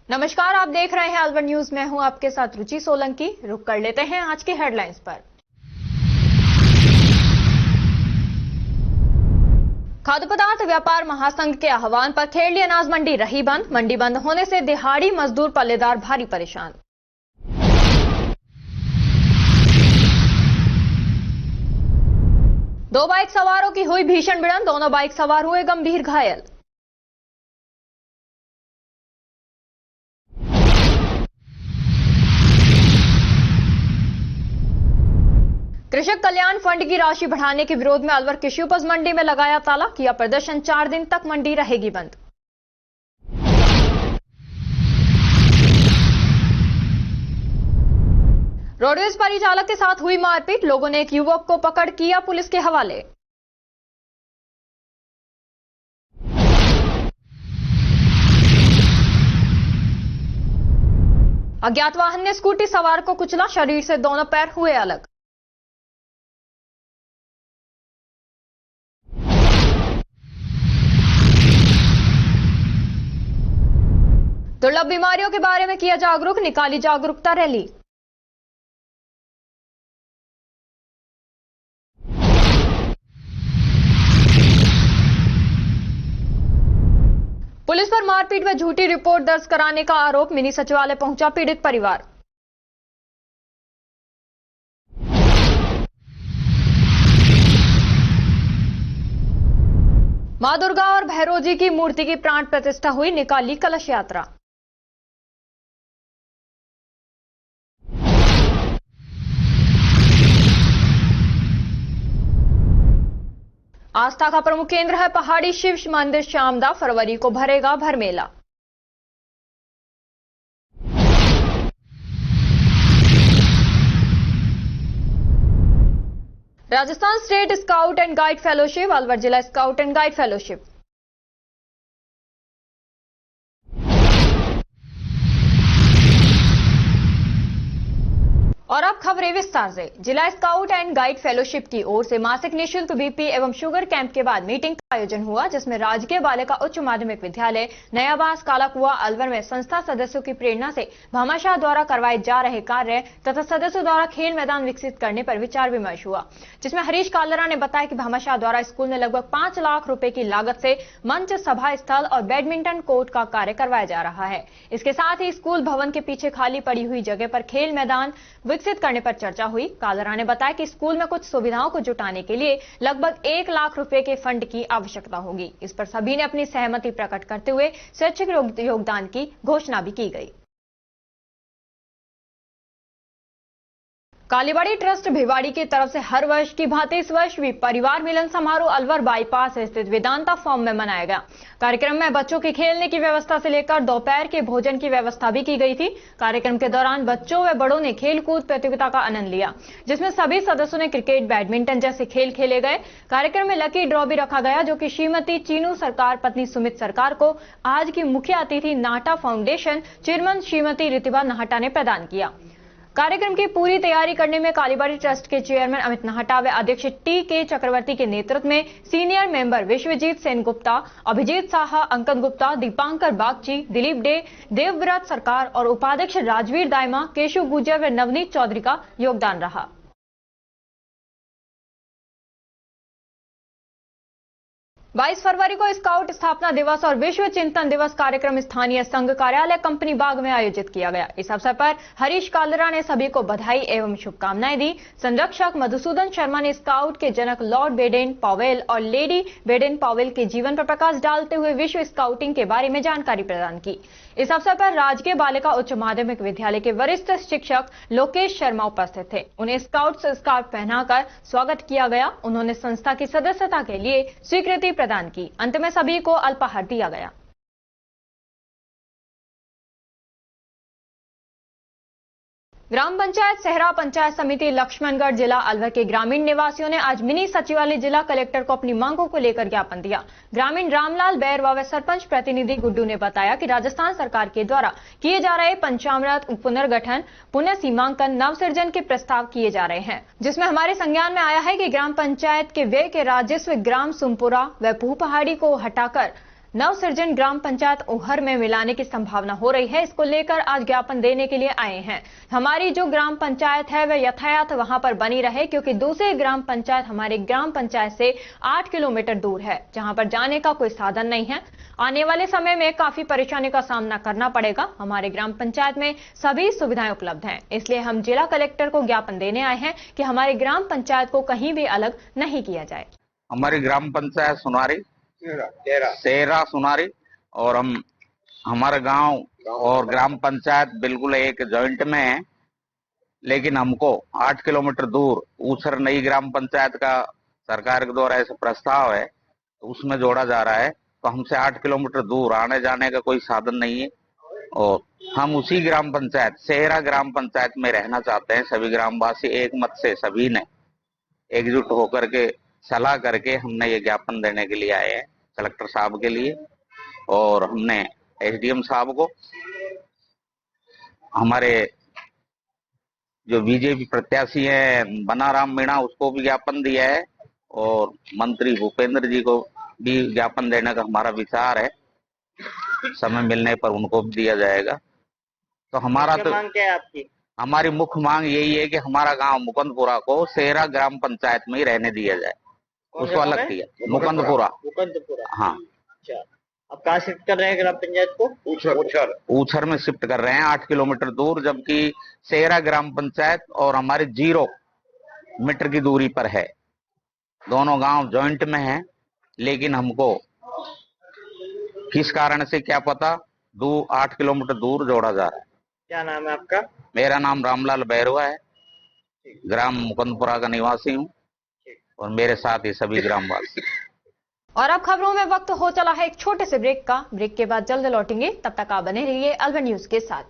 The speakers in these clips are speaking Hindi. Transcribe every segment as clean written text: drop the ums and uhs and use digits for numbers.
नमस्कार, आप देख रहे हैं अलवर न्यूज। मैं हूं आपके साथ रुचि सोलंकी। रुक कर लेते हैं आज की हेडलाइंस पर। खाद्य पदार्थ व्यापार महासंघ के आह्वान पर खेड़ली अनाज मंडी रही बंद। मंडी बंद होने से दिहाड़ी मजदूर पल्लेदार भारी परेशान। दो बाइक सवारों की हुई भीषण भिड़ंत, दोनों बाइक सवार हुए गंभीर घायल। कृषक कल्याण फंड की राशि बढ़ाने के विरोध में अलवर कृषि उपज मंडी में लगाया ताला, किया प्रदर्शन। 4 दिन तक मंडी रहेगी बंद। रोडवेज परिचालक के साथ हुई मारपीट, लोगों ने एक युवक को पकड़ किया पुलिस के हवाले। अज्ञात वाहन ने स्कूटी सवार को कुचला, शरीर से दोनों पैर हुए अलग। दुर्लभ बीमारियों के बारे में किया जागरूक, निकाली जागरूकता रैली। पुलिस पर मारपीट व झूठी रिपोर्ट दर्ज कराने का आरोप, मिनी सचिवालय पहुंचा पीड़ित परिवार। मां दुर्गा और भैरव जी की मूर्ति की प्राण प्रतिष्ठा हुई, निकाली कलश यात्रा। आस्था का प्रमुख केंद्र है पहाड़ी शिव मंदिर शामदा, फरवरी को भरेगा भर मेला। Rajasthan state scout and guide fellowship, Alwar जिला स्काउट एंड गाइड फेलोशिप। और अब खबरें विस्तार से। जिला स्काउट एंड गाइड फेलोशिप की ओर से मासिक निःशुल्क बीपी एवं शुगर कैंप के बाद मीटिंग का आयोजन हुआ, जिसमें राजकीय बालिका उच्च माध्यमिक विद्यालय नयाबास कालाकुआ अलवर में संस्था सदस्यों की प्रेरणा से भामाशाह द्वारा करवाए जा रहे कार्य तथा सदस्यों द्वारा खेल मैदान विकसित करने पर विचार विमर्श हुआ, जिसमें हरीश कालरा ने बताया कि भामाशाह द्वारा स्कूल में लगभग 5 लाख रुपए की लागत से मंच, सभा स्थल और बैडमिंटन कोर्ट का कार्य करवाया जा रहा है। इसके साथ ही स्कूल भवन के पीछे खाली पड़ी हुई जगह पर खेल मैदान विकसित करने पर चर्चा हुई। कालरा ने बताया कि स्कूल में कुछ सुविधाओं को जुटाने के लिए लगभग 1 लाख रुपए के फंड की आवश्यकता होगी। इस पर सभी ने अपनी सहमति प्रकट करते हुए स्वैच्छिक योगदान की घोषणा भी की गई। कालीबाड़ी ट्रस्ट भिवाड़ी की तरफ से हर वर्ष की भांति इस वर्ष भी परिवार मिलन समारोह अलवर बाईपास स्थित वेदांता फॉर्म में मनाया गया। कार्यक्रम में बच्चों के खेलने की व्यवस्था से लेकर दोपहर के भोजन की व्यवस्था भी की गई थी। कार्यक्रम के दौरान बच्चों व बड़ों ने खेलकूद प्रतियोगिता का आनंद लिया, जिसमें सभी सदस्यों ने क्रिकेट, बैडमिंटन जैसे खेल खेले गए। कार्यक्रम में लकी ड्रॉ भी रखा गया, जो कि श्रीमती चीनू सरकार पत्नी सुमित सरकार को आज की मुख्य अतिथि नाहटा फाउंडेशन चेयरमैन श्रीमती रितिभा नाहटा ने प्रदान किया। कार्यक्रम की पूरी तैयारी करने में कालीबाड़ी ट्रस्ट के चेयरमैन अमित नाहटा व अध्यक्ष टी.के. चक्रवर्ती के नेतृत्व में सीनियर मेंबर विश्वजीत सेन गुप्ता, अभिजीत साहा, अंकत गुप्ता, दीपांकर बागची, दिलीप डे, देवव्रत सरकार और उपाध्यक्ष राजवीर दायमा, केशु गुजर व नवनीत चौधरी का योगदान रहा। बाईस फरवरी को स्काउट स्थापना दिवस और विश्व चिंतन दिवस कार्यक्रम स्थानीय संघ कार्यालय कंपनी बाग में आयोजित किया गया। इस अवसर पर हरीश कालरा ने सभी को बधाई एवं शुभकामनाएं दी। संरक्षक मधुसूदन शर्मा ने स्काउट के जनक लॉर्ड बेडेन पावेल और लेडी बेडेन पावेल के जीवन पर प्रकाश डालते हुए विश्व स्काउटिंग के बारे में जानकारी प्रदान की। इस अवसर पर राजकीय बालिका उच्च माध्यमिक विद्यालय के वरिष्ठ शिक्षक लोकेश शर्मा उपस्थित थे। उन्हें स्काउट स्कार्फ पहनाकर स्वागत किया गया। उन्होंने संस्था की सदस्यता के लिए स्वीकृति प्रदान की। अंत में सभी को अल्पाहार दिया गया। ग्राम पंचायत सहरा पंचायत समिति लक्ष्मणगढ़ जिला अलवर के ग्रामीण निवासियों ने आज मिनी सचिवालय जिला कलेक्टर को अपनी मांगों को लेकर ज्ञापन दिया। ग्रामीण रामलाल बैरवा व सरपंच प्रतिनिधि गुड्डू ने बताया कि राजस्थान सरकार के द्वारा किए जा रहे पंचामृत पुनर्गठन, पुनः सीमांकन, नवसृजन के प्रस्ताव किए जा रहे हैं, जिसमें हमारे संज्ञान में आया है कि ग्राम पंचायत के व्यय के राजस्व ग्राम सुमपुरा व भू पहाड़ी को हटाकर नवसृजन ग्राम पंचायत ओहर में मिलाने की संभावना हो रही है। इसको लेकर आज ज्ञापन देने के लिए आए हैं। हमारी जो ग्राम पंचायत है वह यथायथ वहां पर बनी रहे, क्योंकि दूसरी ग्राम पंचायत हमारे ग्राम पंचायत से 8 किलोमीटर दूर है, जहां पर जाने का कोई साधन नहीं है। आने वाले समय में काफी परेशानी का सामना करना पड़ेगा। हमारे ग्राम पंचायत में सभी सुविधाएं उपलब्ध हैं, इसलिए हम जिला कलेक्टर को ज्ञापन देने आए हैं कि हमारी ग्राम पंचायत को कहीं भी अलग नहीं किया जाए। हमारी ग्राम पंचायत सुनारी सेरा सुनारी और हमारा गांव और ग्राम पंचायत बिल्कुल एक जॉइंट में है, लेकिन हमको 8 किलोमीटर दूर ऊसर नई ग्राम पंचायत का सरकार के द्वारा ऐसा प्रस्ताव है, तो उसमें जोड़ा जा रहा है। तो हमसे 8 किलोमीटर दूर आने जाने का कोई साधन नहीं है और हम उसी ग्राम पंचायत सेरा ग्राम पंचायत में रहना चाहते हैं। सभी ग्रामवासी एक मत से सभी ने एकजुट होकर के सलाह करके हमने ये ज्ञापन देने के लिए आए हैं कलेक्टर साहब के लिए, और हमने एसडीएम साहब को, हमारे जो बीजेपी प्रत्याशी हैं बनाराम मीणा, उसको भी ज्ञापन दिया है और मंत्री भूपेंद्र जी को भी ज्ञापन देने का हमारा विचार है। समय मिलने पर उनको भी दिया जाएगा। तो हमारा तो मांग क्या है आपकी? हमारी मुख्य मांग यही है कि हमारा गांव मुकुंदपुरा को सेरा ग्राम पंचायत में ही रहने दिया जाए, उसको अलग किया। मुकुंदपुरा हाँ। अच्छा, अब कहाँ शिफ्ट कर रहे हैं ग्राम पंचायत को? ऊछर में शिफ्ट कर रहे हैं 8 किलोमीटर दूर, जबकि सेरा ग्राम पंचायत और हमारी 0 मीटर की दूरी पर है। दोनों गांव जॉइंट में हैं, लेकिन हमको किस कारण से क्या पता 8 किलोमीटर दूर जोड़ा जा रहा है। क्या नाम है आपका? मेरा नाम रामलाल बैरवा है, ग्राम मुकुंदपुरा का निवासी हूँ और मेरे साथ ही सभी ग्रामवासी। और अब खबरों में वक्त हो चला है एक छोटे से ब्रेक का। ब्रेक के बाद जल्द लौटेंगे, तब तक आप बने रहिए अलवर न्यूज के साथ।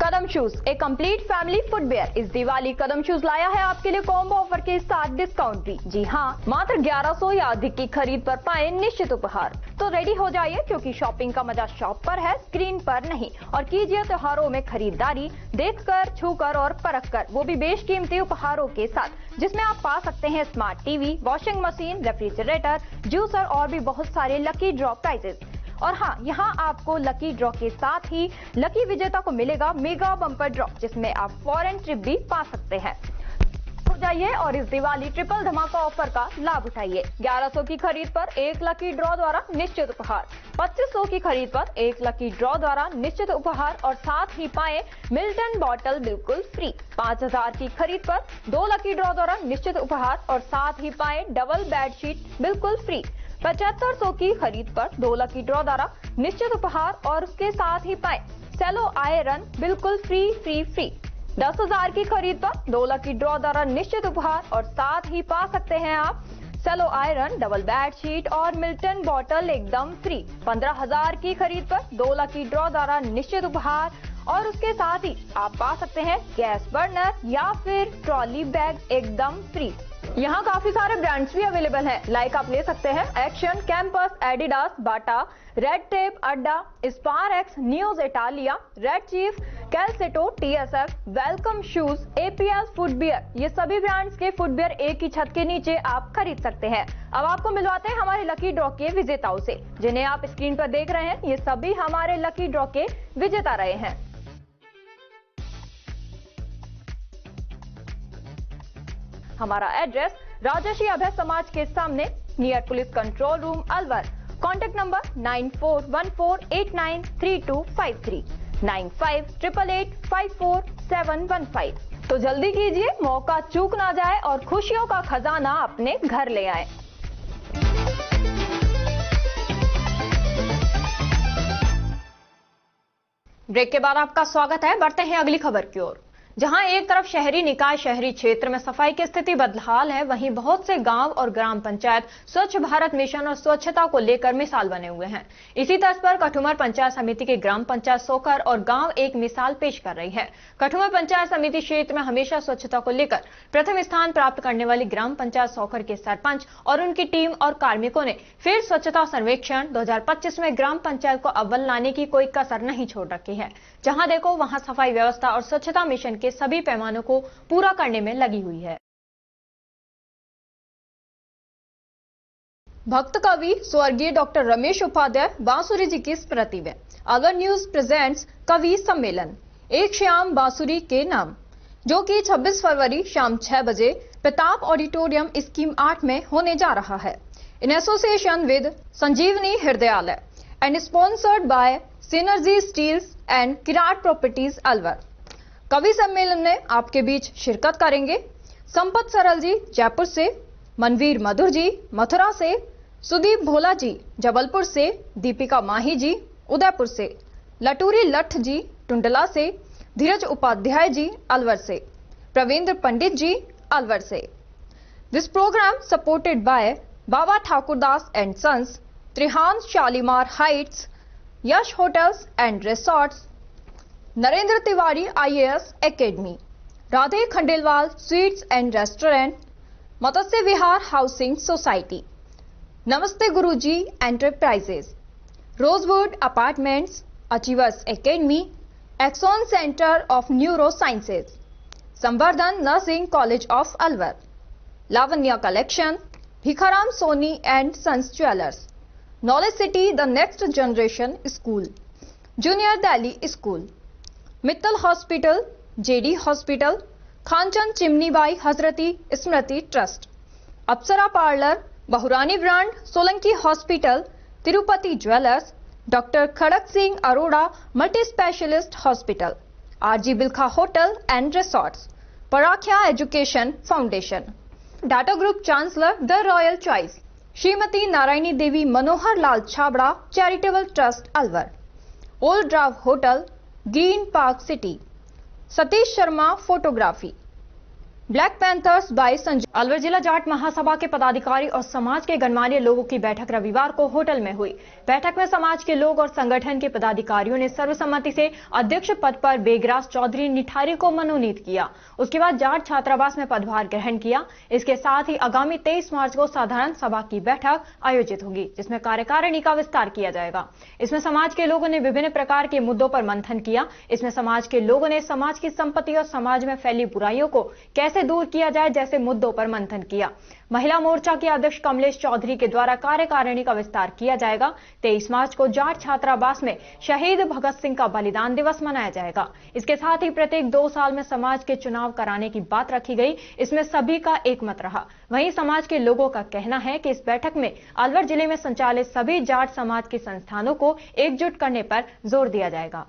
कदम शूज, एक कंप्लीट फैमिली फुटवेयर। इस दिवाली कदम शूज लाया है आपके लिए कॉम्बो ऑफर के साथ डिस्काउंट भी। जी हाँ, मात्र 1100 या अधिक की खरीद पर पाए निश्चित उपहार। तो रेडी हो जाइए, क्योंकि शॉपिंग का मजा शॉप पर है, स्क्रीन पर नहीं। और कीजिए त्योहारों में खरीदारी देखकर, छूकर और परखकर, वो भी बेशकीमती उपहारों के साथ, जिसमें आप पा सकते हैं smart TV, washing machine, refrigerator, juicer और भी बहुत सारे लकी ड्रॉ प्राइजेस। और हाँ, यहाँ आपको लकी ड्रॉ के साथ ही लकी विजेता को मिलेगा मेगा बम्पर ड्रॉ, जिसमें आप फॉरेन ट्रिप भी पा सकते हैं। हो जाइए और इस दिवाली ट्रिपल धमाका ऑफर का लाभ उठाइए। 1100 की खरीद पर 1 लकी ड्रॉ द्वारा निश्चित उपहार, 2500 की खरीद पर 1 लकी ड्रॉ द्वारा निश्चित उपहार और साथ ही पाए मिल्टन बॉटल बिल्कुल फ्री। 5000 की खरीद पर 2 लकी ड्रॉ द्वारा निश्चित उपहार और साथ ही पाए डबल बेडशीट बिल्कुल फ्री। 7500 की खरीद पर 2 लकी ड्रॉ द्वारा निश्चित उपहार और उसके साथ ही पाए सेलो आयरन बिल्कुल फ्री। 10,000 की खरीद पर 2 लकी ड्रॉ द्वारा निश्चित उपहार और साथ ही पा सकते हैं आप सेलो आयरन, डबल बेडशीट और मिल्टन बॉटल एकदम फ्री। 15,000 की खरीद पर 2 लकी ड्रॉ द्वारा निश्चित उपहार और उसके साथ ही आप पा सकते हैं गैस बर्नर या फिर ट्रॉली बैग एकदम फ्री। यहाँ काफी सारे ब्रांड्स भी अवेलेबल हैं, लाइक आप ले सकते हैं Action, Campus, Adidas, Bata, Red Tape, अड्डा, Sparx, news Italia, Red Chief, Calcetto, TSF, Welcome shoes, APL footwear. ये सभी ब्रांड्स के फुटवियर एक ही छत के नीचे आप खरीद सकते हैं। अब आपको मिलवाते हैं हमारे लकी ड्रॉ के विजेताओं से, जिन्हें आप स्क्रीन पर देख रहे हैं। ये सभी हमारे लकी ड्रॉ के विजेता रहे हैं। हमारा एड्रेस राजर्षि अभय समाज के सामने, near police control room, Alwar. Contact number 9414893253, 9588854715। तो जल्दी कीजिए, मौका चूक ना जाए और खुशियों का खजाना अपने घर ले आए। ब्रेक के बाद आपका स्वागत है। बढ़ते हैं अगली खबर की ओर। जहां एक तरफ शहरी निकाय शहरी क्षेत्र में सफाई की स्थिति बदहाल है, वहीं बहुत से गांव और ग्राम पंचायत स्वच्छ भारत मिशन और स्वच्छता को लेकर मिसाल बने हुए हैं। इसी तर्ज पर कठुमर पंचायत समिति के ग्राम पंचायत सोकर और गांव एक मिसाल पेश कर रही है। कठुमर पंचायत समिति क्षेत्र में हमेशा स्वच्छता को लेकर प्रथम स्थान प्राप्त करने वाली ग्राम पंचायत सोकर के सरपंच और उनकी टीम और कार्मिकों ने फिर स्वच्छता सर्वेक्षण 2025 में ग्राम पंचायत को अव्वल लाने की कोई कसर नहीं छोड़ रखी है। जहां देखो वहां सफाई व्यवस्था और स्वच्छता मिशन के सभी पैमानों को पूरा करने में लगी हुई है। भक्त कवि स्वर्गीय डॉक्टर रमेश उपाध्याय बांसुरी जी की स्मृति में अलवर न्यूज प्रेजेंट्स कवि सम्मेलन एक शाम बांसुरी के नाम, जो कि 26 फरवरी शाम 6 बजे प्रताप ऑडिटोरियम स्कीम 8 में होने जा रहा है, in association with Sanjeevani Hridayalaya and sponsored by Synergy Steels and Kirat properties Alwar. कवि सम्मेलन में आपके बीच शिरकत करेंगे संपत सरल जी जयपुर से, मनवीर मधुर जी मथुरा से, सुदीप भोला जी जबलपुर से, दीपिका माही जी उदयपुर से, लटूरी लठ जी टुंडला से, धीरज उपाध्याय जी अलवर से, प्रवींद्र पंडित जी अलवर से। This program supported by Baba Thakurdas and sons, Trihan Shalimar heights, Yash hotels and resorts, Narendra Tiwari IAS academy, Radhe Khandelwal sweets and restaurant, Matsya Vihar housing society, Namaste Guruji enterprises, rosewood apartments, achievers academy, Axon centre of neuro sciences, Samvardhan nursing college of Alwar, Lavanya collection, Bhikharam Soni and sons jewellers, knowledge city the next generation school, junior Delhi school, Mittal hospital, JD hospital, Khanchand Chimnibai Hajrati Smriti trust, Apsara parlour, Bahurani brand, Solanki hospital, Tirupati jewellers, doctor Khadak Singh Arora multi specialist hospital, RG Bilkha hotel and resorts, Parakhya education foundation, data group chancellor the royal choice, Shrimati Narayani Devi Manohar Lal Chhabra charitable trust Alwar, old draw hotel, green park city, Satish Sharma photography, black panthers by Sanjay. Alwar जिला जाट महासभा के पदाधिकारी और समाज के गणमान्य लोगों की बैठक रविवार को होटल में हुई। बैठक में समाज के लोग और संगठन के पदाधिकारियों ने सर्वसम्मति से अध्यक्ष पद पर बेगराज चौधरी निठारी को मनोनीत किया। उसके बाद जाट छात्रावास में पदभार ग्रहण किया। इसके साथ ही आगामी 23 मार्च को साधारण सभा की बैठक आयोजित होगी, जिसमें कार्यकारिणी का विस्तार किया जाएगा। इसमें समाज के लोगों ने विभिन्न प्रकार के मुद्दों पर मंथन किया। इसमें समाज के लोगों ने समाज की संपत्ति और समाज में फैली बुराइयों को कैसे दूर किया जाए जैसे मुद्दों पर मंथन किया। महिला मोर्चा के अध्यक्ष कमलेश चौधरी के द्वारा कार्यकारिणी का विस्तार किया जाएगा। 23 मार्च को जाट छात्रावास में शहीद भगत सिंह का बलिदान दिवस मनाया जाएगा। इसके साथ ही प्रत्येक 2 साल में समाज के चुनाव कराने की बात रखी गई। इसमें सभी का एक मत रहा। वहीं समाज के लोगों का कहना है कि इस बैठक में अलवर जिले में संचालित सभी जाट समाज के संस्थानों को एकजुट करने पर जोर दिया जाएगा।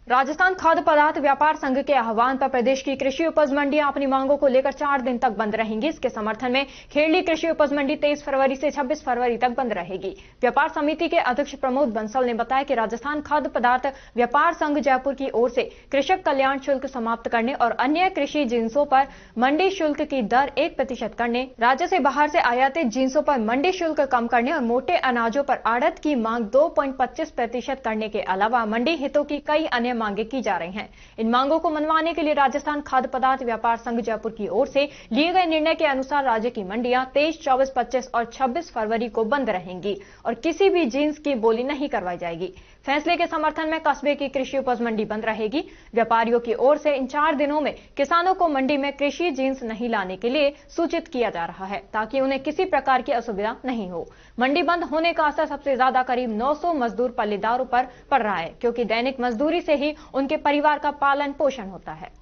राजस्थान खाद्य पदार्थ व्यापार संघ के आह्वान पर प्रदेश की कृषि उपज मंडियां अपनी मांगों को लेकर 4 दिन तक बंद रहेंगी। इसके समर्थन में खेड़ली कृषि उपज मंडी 23 फरवरी से 26 फरवरी तक बंद रहेगी। व्यापार समिति के अध्यक्ष प्रमोद बंसल ने बताया कि राजस्थान खाद्य पदार्थ व्यापार संघ जयपुर की ओर से कृषक कल्याण शुल्क समाप्त करने और अन्य कृषि जिन्सों पर मंडी शुल्क की दर 1% करने, राज्य से बाहर से आयातित जिन्सों पर मंडी शुल्क कम करने और मोटे अनाजों पर आड़त की मांग 2.25% करने के अलावा मंडी हितों की कई अन्य मांगे की जा रही हैं। इन मांगों को मनवाने के लिए राजस्थान खाद्य पदार्थ व्यापार संघ जयपुर की ओर से लिए गए निर्णय के अनुसार राज्य की मंडियां 23, 24, 25 और 26 फरवरी को बंद रहेंगी और किसी भी जींस की बोली नहीं करवाई जाएगी। फैसले के समर्थन में कस्बे की कृषि उपज मंडी बंद रहेगी। व्यापारियों की ओर से इन 4 दिनों में किसानों को मंडी में कृषि जींस नहीं लाने के लिए सूचित किया जा रहा है, ताकि उन्हें किसी प्रकार की असुविधा नहीं हो। मंडी बंद होने का असर सबसे ज्यादा करीब 900 मजदूर पल्लेदारों पर पड़ रहा है, क्योंकि दैनिक मजदूरी से ही उनके परिवार का पालन पोषण होता है।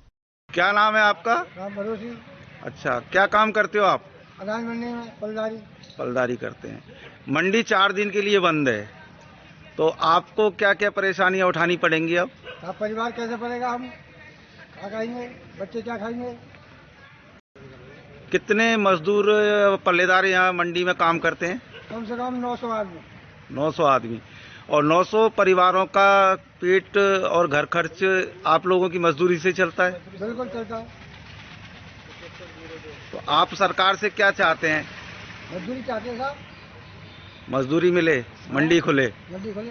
क्या नाम है आपका? राम भरोसी। अच्छा, क्या काम करते हो आप? अनाज मंडी में पलदारी करते हैं। मंडी 4 दिन के लिए बंद है, तो आपको क्या क्या परेशानियां उठानी पड़ेंगी? अब परिवार कैसे पड़ेगा? हम क्या खाएंगे? बच्चे क्या खाएंगे? कितने मजदूर पल्लेदार यहाँ मंडी में काम करते हैं? कम से कम 900 आदमी। 900 आदमी और 900 परिवारों का पेट और घर खर्च आप लोगों की मजदूरी से चलता है? बिल्कुल चलता है। तो आप सरकार से क्या चाहते हैं? मजदूरी चाहते हैं साहब। मजदूरी मिले, मंडी खुले। मंडी खुले।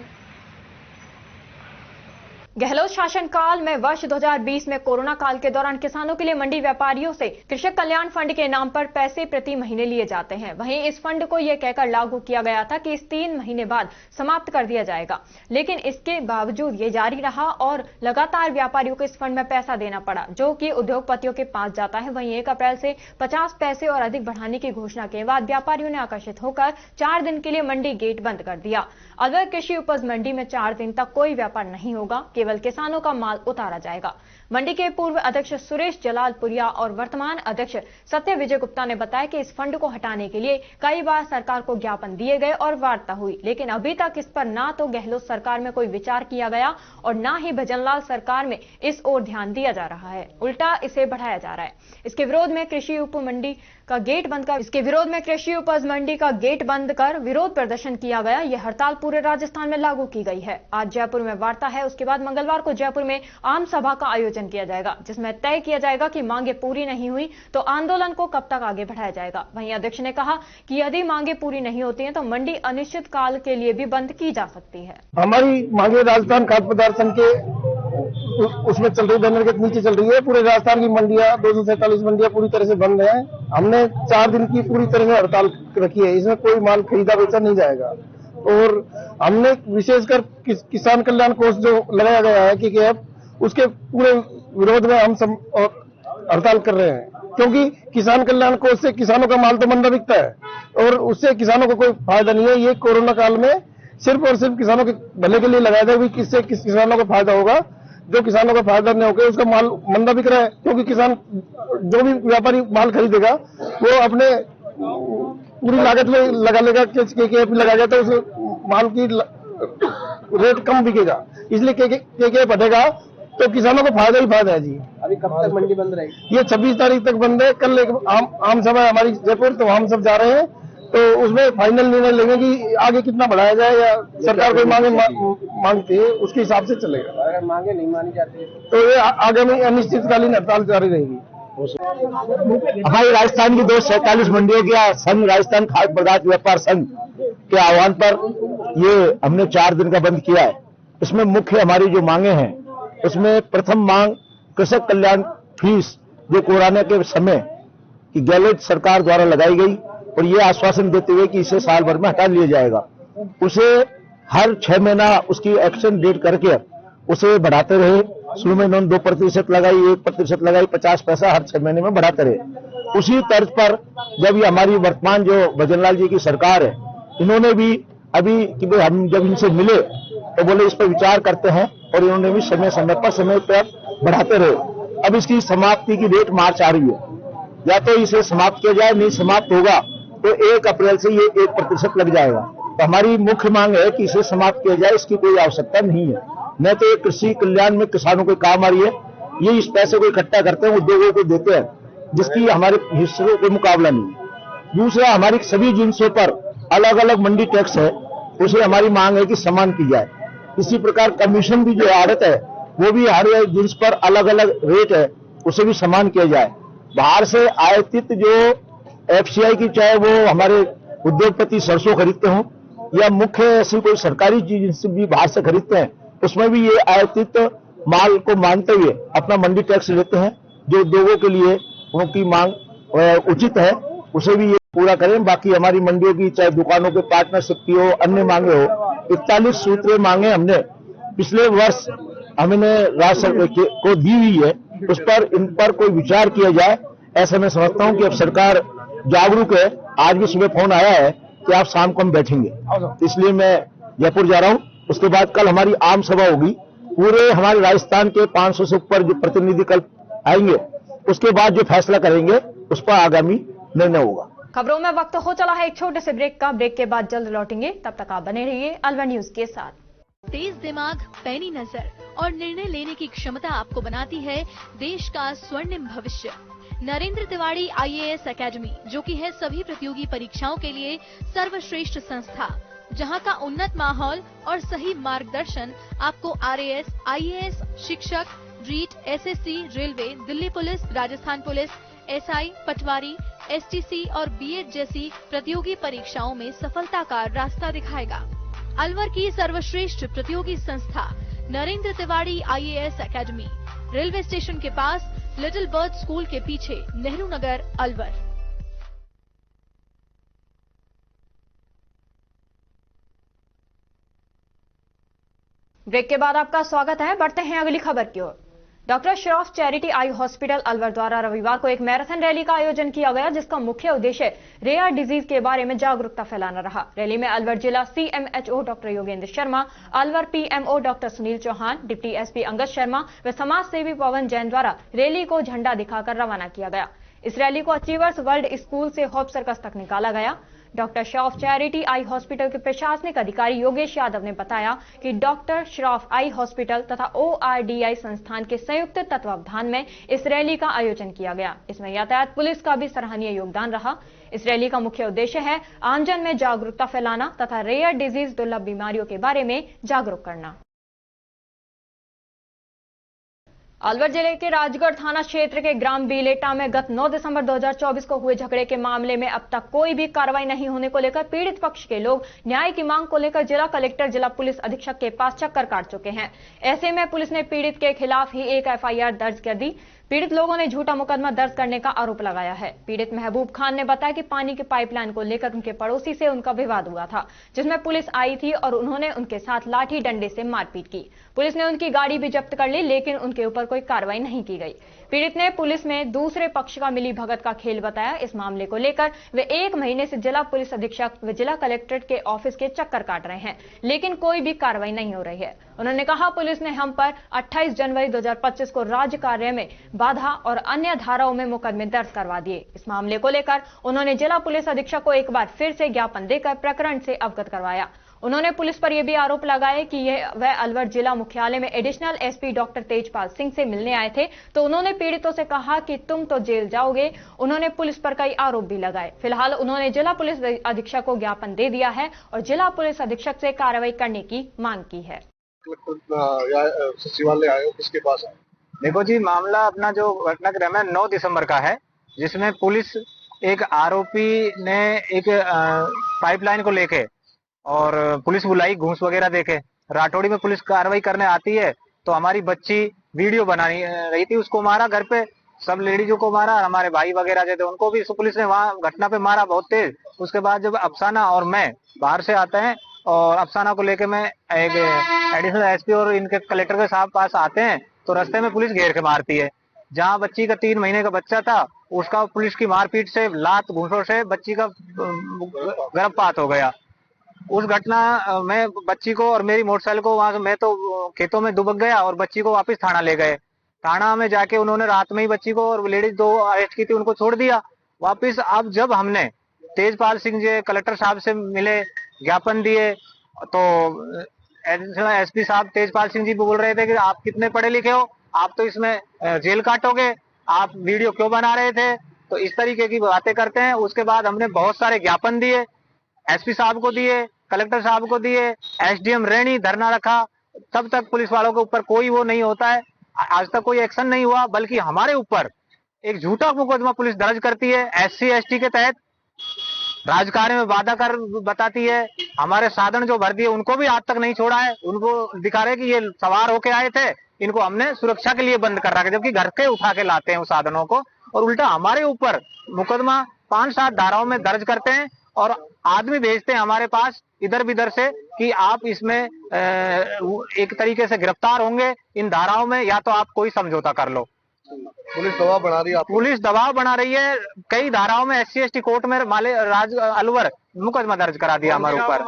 गहलोत शासनकाल में वर्ष 2020 में कोरोना काल के दौरान किसानों के लिए मंडी व्यापारियों से कृषक कल्याण फंड के नाम पर पैसे प्रति महीने लिए जाते हैं। वहीं इस फंड को यह कहकर लागू किया गया था कि इस 3 महीने बाद समाप्त कर दिया जाएगा, लेकिन इसके बावजूद ये जारी रहा और लगातार व्यापारियों को इस फंड में पैसा देना पड़ा, जो कि उद्योगपतियों के पास जाता है। वहीं 1 अप्रैल से 50 पैसे और अधिक बढ़ाने की घोषणा के बाद व्यापारियों ने आकर्षित होकर 4 दिन के लिए मंडी गेट बंद कर दिया। अलवर कृषि उपज मंडी में 4 दिन तक कोई व्यापार नहीं होगा, केवल किसानों का माल उतारा जाएगा। मंडी के पूर्व अध्यक्ष सुरेश जलालपुरिया और वर्तमान अध्यक्ष सत्य विजय गुप्ता ने बताया कि इस फंड को हटाने के लिए कई बार सरकार को ज्ञापन दिए गए और वार्ता हुई, लेकिन अभी तक इस पर ना तो गहलोत सरकार में कोई विचार किया गया और ना ही भजनलाल सरकार में इस ओर ध्यान दिया जा रहा है, उल्टा इसे बढ़ाया जा रहा है। इसके विरोध में कृषि उपज मंडी का गेट बंद कर विरोध प्रदर्शन किया गया। यह हड़ताल पूरे राजस्थान में लागू की गई है। आज जयपुर में वार्ता है, उसके बाद मंगलवार को जयपुर में आम सभा का आयोजन किया जाएगा, जिसमें तय किया जाएगा कि मांगे पूरी नहीं हुई तो आंदोलन को कब तक आगे बढ़ाया जाएगा। वहीं अध्यक्ष ने कहा कि यदि मांगे पूरी नहीं होती हैं तो मंडी अनिश्चित काल के लिए भी बंद की जा सकती है। हमारी मांगे राजस्थान खाद्य पदार्थ संघ के उसमें चल रही, बैनर के नीचे चल रही है। पूरे राजस्थान की मंडियां 247 मंडियां पूरी तरह से बंद है। हमने 4 दिन की पूरी तरह से हड़ताल रखी है। इसमें कोई माल खरीदा बेचा नहीं जाएगा और हमने विशेषकर किसान कल्याण कोष जो लगाया गया है कि उसके पूरे विरोध में हम सब हड़ताल कर रहे हैं, क्योंकि किसान कल्याण कोष से किसानों का माल तो मंदा बिकता है और उससे किसानों को कोई फायदा नहीं है। ये कोरोना काल में सिर्फ और सिर्फ किसानों के भले के लिए लगाया था। किससे किसानों को फायदा होगा? जो किसानों का फायदा नहीं होगा उसका माल मंदा बिक रहा है, क्योंकि किसान जो भी व्यापारी माल खरीदेगा वो अपने पूरी लागत में लगा लेगा, केकेएफ लगा गया तो उस माल की रेट कम बिकेगा, इसलिए केकेएफ हटेगा तो किसानों को फायदा ही फायदा है जी। अभी कब तक मंडी बंद रहेगी? ये 26 तारीख तक बंद है। कल एक आम सभा है हमारी जयपुर, तो हम सब जा रहे हैं, तो उसमें फाइनल निर्णय लेंगे कि आगे कितना बढ़ाया जाए या सरकार कोई मांगती है उसके हिसाब से चलेगा। अगर मांगे नहीं मानी जाती तो ये आगामी अनिश्चितकालीन हड़ताल जारी रहेगी। हमारी राजस्थान की 247 मंडियों के संघ राजस्थान खाद्य पदार्थ व्यापार संघ के आह्वान पर ये हमने 4 दिन का बंद किया है। इसमें मुख्य हमारी जो मांगे हैं, उसमें प्रथम मांग कृषक कल्याण फीस जो कोरोना के समय की गहलोत सरकार द्वारा लगाई गई और ये आश्वासन देते हुए कि इसे साल भर में हटा लिया जाएगा, उसे हर 6 महीना उसकी एक्शन डेट करके उसे बढ़ाते रहे। शुरू में उन्होंने 2% लगाई, 1% लगाई, 50 पैसा हर 6 महीने में बढ़ाते रहे। उसी तर्ज पर जब ये हमारी वर्तमान जो भजनलाल जी की सरकार है, इन्होंने भी अभी कि हम जब इनसे मिले तो बोले इस पर विचार करते हैं और इन्होंने भी समय पर बढ़ाते रहे। अब इसकी समाप्ति की डेट मार्च आ रही है, या तो इसे समाप्त किया जाए, नहीं समाप्त होगा तो 1 अप्रैल से ये 1% लग जाएगा। तो हमारी मुख्य मांग है कि इसे समाप्त किया जाए, इसकी कोई आवश्यकता नहीं है। न तो ये कृषि कल्याण में किसानों को काम आ रही है, ये इस पैसे को इकट्ठा करते हैं, उद्योगों को देते हैं, जिसकी हमारे हिस्सों को कोई मुकाबला नहीं। दूसरा, हमारी सभी जिन्सों पर अलग अलग मंडी टैक्स है, उसे हमारी मांग है कि समान की जाए। इसी प्रकार कमीशन की जो आड़त है वो भी हर जिन्स पर अलग अलग रेट है, उसे भी समान किया जाए। बाहर से आयातित जो एफसीआई की, चाहे वो हमारे उद्योगपति सरसों खरीदते हों या मुख्य ऐसी कोई सरकारी चीज भी बाहर से खरीदते हैं, उसमें भी ये आयातित माल को मानते हुए अपना मंडी टैक्स लेते हैं। जो उद्योगों के लिए उनकी मांग उचित है उसे भी ये पूरा करें। बाकी हमारी मंडियों की चाहे दुकानों के पार्टनरशिप की हो, अन्य मांगे हो, 41 सूत्रीय मांगे हमने पिछले वर्ष हमने राज्य सरकार को दी हुई है, उस पर इन पर कोई विचार किया जाए, ऐसा मैं समझता हूं कि अब सरकार जागरूक है। आज भी सुबह फोन आया है कि आप शाम को हम बैठेंगे, इसलिए मैं जयपुर जा रहा हूं। उसके बाद कल हमारी आम सभा होगी, पूरे हमारे राजस्थान के 500 से ऊपर जो प्रतिनिधि कल आएंगे, उसके बाद जो फैसला करेंगे उस पर आगामी निर्णय होगा। खबरों में वक्त हो चला है एक छोटे से ब्रेक का। ब्रेक के बाद जल्द लौटेंगे, तब तक आप बने रहिए अलवर न्यूज के साथ। तेज दिमाग, पैनी नजर और निर्णय लेने की क्षमता आपको बनाती है देश का स्वर्णिम भविष्य। नरेंद्र तिवारी IAS एकेडमी, जो कि है सभी प्रतियोगी परीक्षाओं के लिए सर्वश्रेष्ठ संस्था, जहां का उन्नत माहौल और सही मार्गदर्शन आपको RAS, IAS, शिक्षक, REET, SSC, railway, Delhi police, Rajasthan police, SI, Patwari, STC और B.Ed जैसी प्रतियोगी परीक्षाओं में सफलता का रास्ता दिखाएगा। अलवर की सर्वश्रेष्ठ प्रतियोगी संस्था Narendra Tiwari IAS academy, railway station के पास, लिटिल बर्ड स्कूल के पीछे, नेहरू नगर, अलवर। ब्रेक के बाद आपका स्वागत है। बढ़ते हैं अगली खबर की ओर। Doctor Shroff charity eye hospital Alwar द्वारा रविवार को एक मैराथन रैली का आयोजन किया गया, जिसका मुख्य उद्देश्य रेयर डिजीज के बारे में जागरूकता फैलाना रहा। रैली में अलवर जिला CMHO doctor Yogendra Sharma, Alwar PMO doctor Sunil Chauhan, deputy SP Angad Sharma व समाज सेवी पवन जैन द्वारा रैली को झंडा दिखाकर रवाना किया गया। इस रैली को अचीवर्स वर्ल्ड स्कूल से होप सर्कस तक निकाला गया। Doctor Shroff charity eye hospital के प्रशासनिक अधिकारी योगेश यादव ने बताया कि डॉक्टर श्रॉफ आई हॉस्पिटल तथा ORDI संस्थान के संयुक्त तत्वावधान में इस रैली का आयोजन किया गया। इसमें यातायात पुलिस का भी सराहनीय योगदान रहा। इस रैली का मुख्य उद्देश्य है आमजन में जागरूकता फैलाना तथा रेयर डिजीज दुर्लभ बीमारियों के बारे में जागरूक करना। अलवर जिले के राजगढ़ थाना क्षेत्र के ग्राम बीलेटा में गत 9 दिसंबर 2024 को हुए झगड़े के मामले में अब तक कोई भी कार्रवाई नहीं होने को लेकर पीड़ित पक्ष के लोग न्याय की मांग को लेकर जिला कलेक्टर, जिला पुलिस अधीक्षक के पास चक्कर काट चुके हैं। ऐसे में पुलिस ने पीड़ित के खिलाफ ही एक FIR दर्ज कर दी। पीड़ित लोगों ने झूठा मुकदमा दर्ज करने का आरोप लगाया है। पीड़ित महबूब खान ने बताया कि पानी की पाइपलाइन को लेकर उनके पड़ोसी से उनका विवाद हुआ था, जिसमें पुलिस आई थी और उन्होंने उनके साथ लाठी डंडे से मारपीट की। पुलिस ने उनकी गाड़ी भी जब्त कर ली, लेकिन उनके ऊपर कोई कार्रवाई नहीं की गई। पीड़ित ने पुलिस में दूसरे पक्ष का मिली भगत का खेल बताया। इस मामले को लेकर वे 1 महीने से जिला पुलिस अधीक्षक व जिला कलेक्ट्रेट के ऑफिस के चक्कर काट रहे हैं, लेकिन कोई भी कार्रवाई नहीं हो रही है। उन्होंने कहा, पुलिस ने हम पर 28 जनवरी 2025 को राज्य कार्य में बाधा और अन्य धाराओं में मुकदमे दर्ज करवा दिए। इस मामले को लेकर उन्होंने जिला पुलिस अधीक्षक को एक बार फिर से ज्ञापन देकर प्रकरण से अवगत करवाया। उन्होंने पुलिस पर यह भी आरोप लगाया कि वह अलवर जिला मुख्यालय में additional SP doctor Tejpal Singh से मिलने आए थे, तो उन्होंने पीड़ितों से कहा कि तुम तो जेल जाओगे। उन्होंने पुलिस पर कई आरोप भी लगाए। फिलहाल उन्होंने जिला पुलिस अधीक्षक को ज्ञापन दे दिया है और जिला पुलिस अधीक्षक से कार्रवाई करने की मांग की है। सचिवालय आए, किसके पास आए? देखो जी, मामला अपना जो घटनाक्रम है 9 दिसंबर का है, जिसमें पुलिस एक आरोपी ने एक पाइपलाइन को लेके और पुलिस बुलाई, घूस वगैरह देके। राठौड़ी में पुलिस कार्रवाई करने आती है तो हमारी बच्ची वीडियो बना रही थी, उसको मारा, घर पे सब लेडीजों को मारा, हमारे भाई वगैरह जो थे उनको भी पुलिस ने वहाँ घटना पे मारा बहुत तेज। उसके बाद जब अफसाना और मैं बाहर से आते हैं और अफसाना को लेके मैं एक एडिशनल SP और इनके कलेक्टर के साहब पास आते हैं, तो रास्ते में पुलिस घेर के मारती है। जहाँ बच्ची का 3 महीने का बच्चा था, उसका पुलिस की मारपीट से, लात घूंसों से बच्ची का गर्भपात हो गया। उस घटना में बच्ची को और मेरी मोटरसाइकिल को वहां से, मैं तो खेतों में दुबक गया और बच्ची को वापस थाना ले गए। थाना में जाके उन्होंने रात में ही बच्ची को और लेडीज 2 अरेस्ट की थी, उनको छोड़ दिया वापस। अब जब हमने तेजपाल सिंह जी कलेक्टर साहब से मिले, ज्ञापन दिए, तो SP साहब तेजपाल सिंह जी बोल रहे थे कि आप कितने पढ़े लिखे हो, आप तो इसमें जेल काटोगे, आप वीडियो क्यों बना रहे थे, तो इस तरीके की बातें करते हैं। उसके बाद हमने बहुत सारे ज्ञापन दिए, SP साहब को दिए, कलेक्टर साहब को दिए, SDM रैनी धरना रखा, तब तक पुलिस वालों के ऊपर कोई वो नहीं होता है। आज तक कोई एक्शन नहीं हुआ, बल्कि हमारे ऊपर एक झूठा मुकदमा पुलिस दर्ज करती है SC ST के तहत, राजकार्य में वादा कर बताती है। हमारे साधन जो भर दिए उनको भी आज तक नहीं छोड़ा है, उनको दिखा रहे कि ये सवार होके आए थे, इनको हमने सुरक्षा के लिए बंद कर रखा है, जबकि घर के उठा के लाते हैं उस साधनों को, और उल्टा हमारे ऊपर मुकदमा 5-7 धाराओं में दर्ज करते हैं और आदमी भेजते हैं हमारे पास इधर बिधर से कि आप इसमें एक तरीके से गिरफ्तार होंगे इन धाराओं में, या तो आप कोई समझौता कर लो। पुलिस दबाव बना रही है, पुलिस दबाव बना रही है। कई धाराओं में SC ST कोर्ट में अलवर मुकदमा दर्ज करा दिया हमारे ऊपर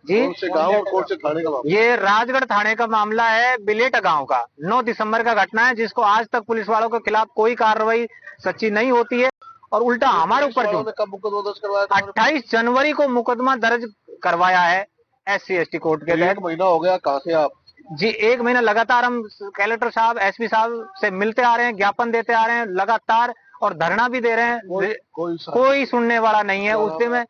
जी। कौन से गांव और कौन से थाने का मामला? ये राजगढ़ थाने का मामला है, बिलेटा गांव का 9 दिसंबर का घटना है, जिसको आज तक पुलिस वालों के खिलाफ कोई कार्रवाई सच्ची नहीं होती है और उल्टा हमारे ऊपर जो कब मुकदमा दर्ज करवाया? 28 जनवरी को मुकदमा दर्ज करवाया है SC ST कोर्ट के तहत। 1 महीना हो गया, कहाँ से आप? जी 1 महीना लगातार हम कलेक्टर साहब SP साहब से मिलते आ रहे हैं, ज्ञापन देते आ रहे हैं लगातार, और धरना भी दे रहे हैं, कोई सुनने वाला नहीं है। उस दिन में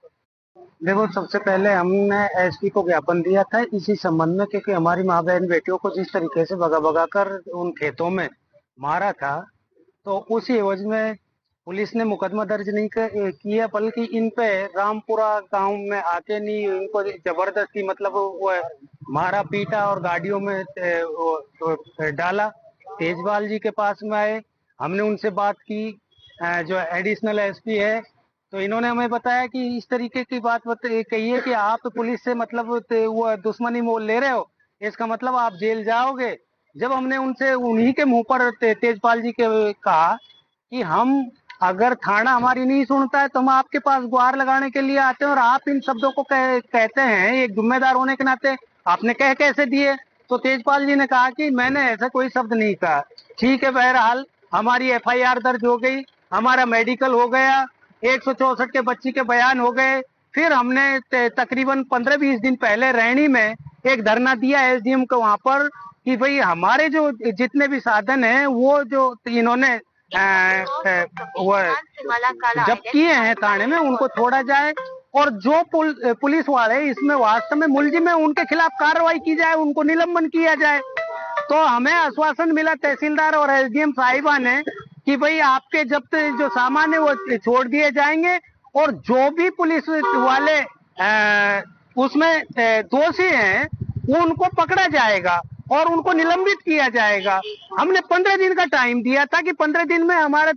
देखो, सबसे पहले हमने SP को ज्ञापन दिया था इसी संबंध में, क्योंकि हमारी माँ बहन बेटियों को जिस तरीके से भगा भगा कर उन खेतों में मारा था, तो उसी एवज में पुलिस ने मुकदमा दर्ज नहीं किया, बल्कि इन पे रामपुरा गांव में आके नहीं, इनको जबरदस्ती मतलब वो मारा पीटा और गाड़ियों में डाला। तेजपाल जी के पास में आए, हमने उनसे बात की, जो एडिशनल एसपी है, तो इन्होंने हमें बताया कि इस तरीके की बात कही है कि आप पुलिस से मतलब वो दुश्मनी मोल ले रहे हो, इसका मतलब आप जेल जाओगे। जब हमने उनसे उन्हीं के मुंह पर तेजपाल जी के कहा कि हम अगर थाना हमारी नहीं सुनता है तो हम आपके पास गुहार लगाने के लिए आते हैं, और आप इन शब्दों को कहते हैं, एक जिम्मेदार होने के नाते आपने कह कैसे दिए? तो तेजपाल जी ने कहा कि मैंने ऐसा कोई शब्द नहीं कहा। ठीक है, बहरहाल हमारी FIR दर्ज हो गई, हमारा मेडिकल हो गया, 164 के बच्ची के बयान हो गए। फिर हमने तकरीबन 15-20 दिन पहले रैणी में एक धरना दिया SDM को वहां पर कि भाई हमारे जो जितने भी साधन हैं वो जो इन्होंने वो जब किए हैं थाने में उनको छोड़ा जाए, और जो पुलिस वाले इसमें वास्तव में मुलजिम है उनके खिलाफ कार्रवाई की जाए, उनको निलंबन किया जाए। तो हमें आश्वासन मिला तहसीलदार और SDM साहिबा ने कि भाई आपके जब्त जो सामान है वो छोड़ दिए जाएंगे, और जो भी पुलिस वाले उसमें दोषी हैं उनको पकड़ा जाएगा और उनको निलंबित किया जाएगा। हमने 15 दिन का टाइम दिया था कि 15 दिन में हमारा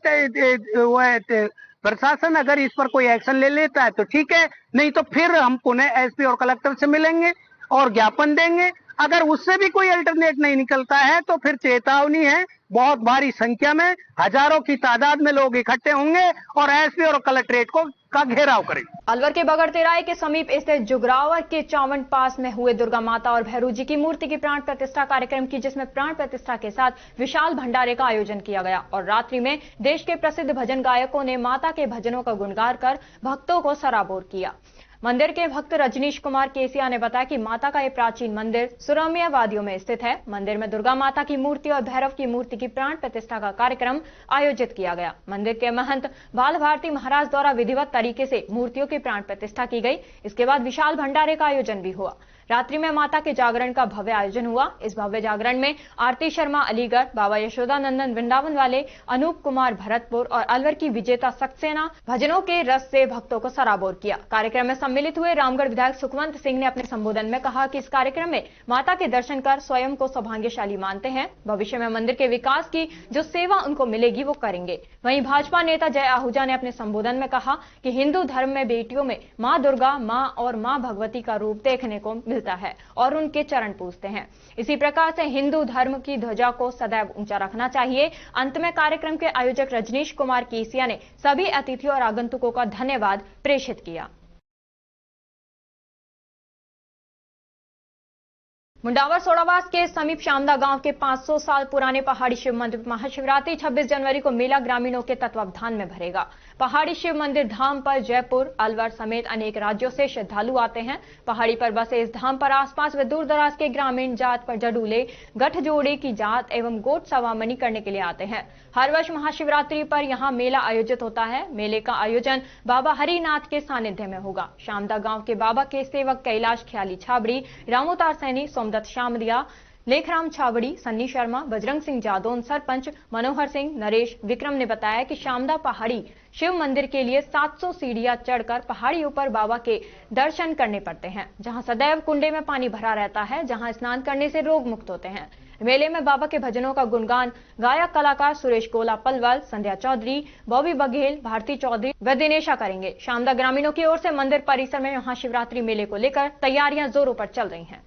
प्रशासन अगर इस पर कोई एक्शन ले लेता है तो ठीक है, नहीं तो फिर हम पुनः SP और कलेक्टर से मिलेंगे और ज्ञापन देंगे। अगर उससे भी कोई अल्टरनेट नहीं निकलता है तो फिर चेतावनी है, बहुत भारी संख्या में हजारों की तादाद में लोग इकट्ठे होंगे और SP और कलेक्ट्रेट का घेराव करेंगे। अलवर के बगड़तेराय के समीप स्थित जुगरावर के चावंड पास में हुए दुर्गा माता और भैरू जी की मूर्ति की प्राण प्रतिष्ठा कार्यक्रम की, जिसमें प्राण प्रतिष्ठा के साथ विशाल भंडारे का आयोजन किया गया और रात्रि में देश के प्रसिद्ध भजन गायकों ने माता के भजनों का गुणगान कर भक्तों को सराबोर किया। मंदिर के भक्त रजनीश कुमार केसिया ने बताया कि माता का ये प्राचीन मंदिर सुरम्य वादियों में स्थित है। मंदिर में दुर्गा माता की मूर्ति और भैरव की मूर्ति की प्राण प्रतिष्ठा का कार्यक्रम आयोजित किया गया। मंदिर के महंत बाल भारती महाराज द्वारा विधिवत तरीके से मूर्तियों की प्राण प्रतिष्ठा की गई। इसके बाद विशाल भंडारे का आयोजन भी हुआ। रात्रि में माता के जागरण का भव्य आयोजन हुआ। इस भव्य जागरण में आरती शर्मा अलीगढ़, बाबा यशोदानंदन वृंदावन वाले, अनूप कुमार भरतपुर और अलवर की विजेता सक्सेना भजनों के रस से भक्तों को सराबोर किया। कार्यक्रम में सम्मिलित हुए रामगढ़ विधायक सुखवंत सिंह ने अपने संबोधन में कहा कि इस कार्यक्रम में माता के दर्शन कर स्वयं को सौभाग्यशाली मानते हैं। भविष्य में मंदिर के विकास की जो सेवा उनको मिलेगी वो करेंगे। वहीं भाजपा नेता जय आहूजा ने अपने संबोधन में कहा कि हिंदू धर्म में बेटियों में मां दुर्गा, मां और मां भगवती का रूप देखने को मिलता है और उनके चरण पूजते हैं। इसी प्रकार से हिंदू धर्म की ध्वजा को सदैव ऊंचा रखना चाहिए। अंत में कार्यक्रम के आयोजक रजनीश कुमार केसिया ने सभी अतिथियों और आगंतुकों का धन्यवाद प्रेषित किया। मुंडावर सोडावास के समीप शामदा गांव के 500 साल पुराने पहाड़ी शिव मंदिर महाशिवरात्रि 26 जनवरी को मेला ग्रामीणों के तत्वावधान में भरेगा। पहाड़ी शिव मंदिर धाम पर जयपुर, अलवर समेत अनेक राज्यों से श्रद्धालु आते हैं। पहाड़ी पर बसे इस धाम पर आसपास व दूर दराज के ग्रामीण जात पर जडूले, गठजोड़े की जात एवं गोट सवामनी करने के लिए आते हैं। हर वर्ष महाशिवरात्रि पर यहाँ मेला आयोजित होता है। मेले का आयोजन बाबा हरिनाथ के सानिध्य में होगा। शामदा गांव के बाबा के सेवक कैलाश ख्याली छाबड़ी, रामोतार सैनी, सोमदत्त शामरिया, लेखराम छावड़ी, सन्नी शर्मा, बजरंग सिंह जादौन, सरपंच मनोहर सिंह, नरेश विक्रम ने बताया कि शामदा पहाड़ी शिव मंदिर के लिए 700 सीढ़ियां चढ़कर पहाड़ियों पर बाबा के दर्शन करने पड़ते हैं, जहां सदैव कुंडे में पानी भरा रहता है, जहां स्नान करने से रोग मुक्त होते हैं। मेले में बाबा के भजनों का गुणगान गायक कलाकार सुरेश गोला पलवल, संध्या चौधरी, बॉबी बघेल, भारती चौधरी व दिनेशा करेंगे। शामदा ग्रामीणों की ओर से मंदिर परिसर में महाशिवरात्रि मेले को लेकर तैयारियां जोरों पर चल रही हैं।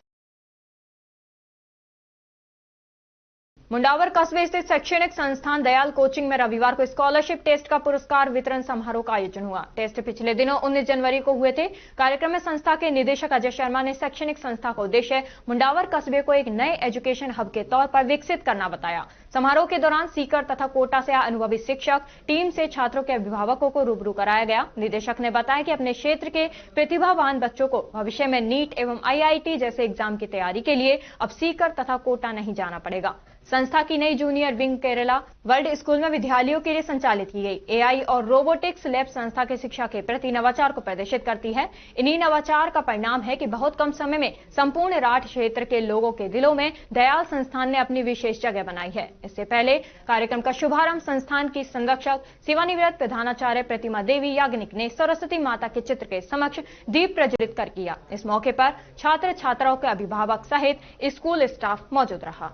मुंडावर कस्बे स्थित शैक्षणिक संस्थान दयाल कोचिंग में रविवार को स्कॉलरशिप टेस्ट का पुरस्कार वितरण समारोह का आयोजन हुआ। टेस्ट पिछले दिनों 19 जनवरी को हुए थे। कार्यक्रम में संस्था के निदेशक अजय शर्मा ने शैक्षणिक संस्था का उद्देश्य मुंडावर कस्बे को एक नए एजुकेशन हब के तौर पर विकसित करना बताया। समारोह के दौरान सीकर तथा कोटा से अनुभवी शिक्षक टीम से छात्रों के अभिभावकों को रूबरू कराया गया। निदेशक ने बताया कि अपने क्षेत्र के प्रतिभावान बच्चों को भविष्य में नीट एवं IIT जैसे एग्जाम की तैयारी के लिए अब सीकर तथा कोटा नहीं जाना पड़ेगा। संस्था की नई junior wing Kerala world school में विद्यालयों के लिए संचालित की गई एआई और रोबोटिक्स लैब संस्था के शिक्षा के प्रति नवाचार को प्रदर्शित करती है। इन्हीं नवाचार का परिणाम है कि बहुत कम समय में संपूर्ण राठ क्षेत्र के लोगों के दिलों में दयाल संस्थान ने अपनी विशेष जगह बनाई है। इससे पहले कार्यक्रम का शुभारंभ संस्थान की संरक्षक सेवानिवृत्त प्रधानाचार्य प्रतिमा देवी याग्निक ने सरस्वती माता के चित्र के समक्ष दीप प्रज्वलित कर किया। इस मौके पर छात्र छात्राओं के अभिभावक सहित स्कूल स्टाफ मौजूद रहा।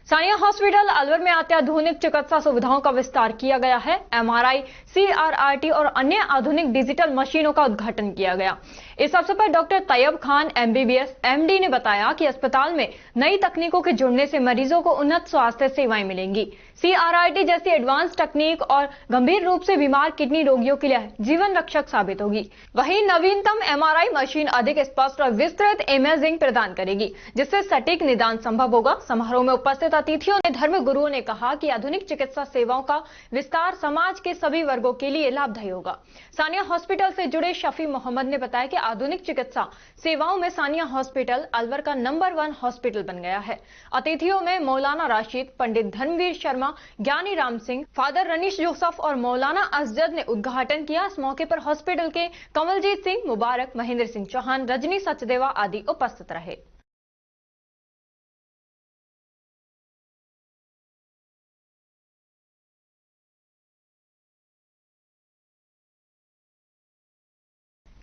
सानिया हॉस्पिटल अलवर में अत्याधुनिक चिकित्सा सुविधाओं का विस्तार किया गया है। एमआरआई, सीआरआरटी और अन्य आधुनिक डिजिटल मशीनों का उद्घाटन किया गया। इस अवसर पर doctor Tayyab Khan MBBS MD ने बताया कि अस्पताल में नई तकनीकों के जुड़ने से मरीजों को उन्नत स्वास्थ्य सेवाएं मिलेंगी। सीआरआरटी जैसी एडवांस तकनीक और गंभीर रूप से बीमार किडनी रोगियों के लिए जीवन रक्षक साबित होगी। वहीं नवीनतम एमआरआई मशीन अधिक स्पष्ट और विस्तृत इमेजिंग प्रदान करेगी, जिससे सटीक निदान संभव होगा। समारोह में उपस्थित अतिथियों ने धर्म गुरुओं ने कहा कि आधुनिक चिकित्सा सेवाओं का विस्तार समाज के सभी वर्गों के लिए लाभदायी होगा। सानिया हॉस्पिटल से जुड़े शफी मोहम्मद ने बताया कि आधुनिक चिकित्सा सेवाओं में सानिया हॉस्पिटल अलवर का नंबर 1 हॉस्पिटल बन गया है। अतिथियों में मौलाना राशिद, पंडित धर्मवीर शर्मा, ज्ञानी राम सिंह, फादर रनीश जोसफ और मौलाना असजद ने उद्घाटन किया। इस मौके पर हॉस्पिटल के कमलजीत सिंह, मुबारक, महेंद्र सिंह चौहान, रजनी सचदेवा आदि उपस्थित रहे।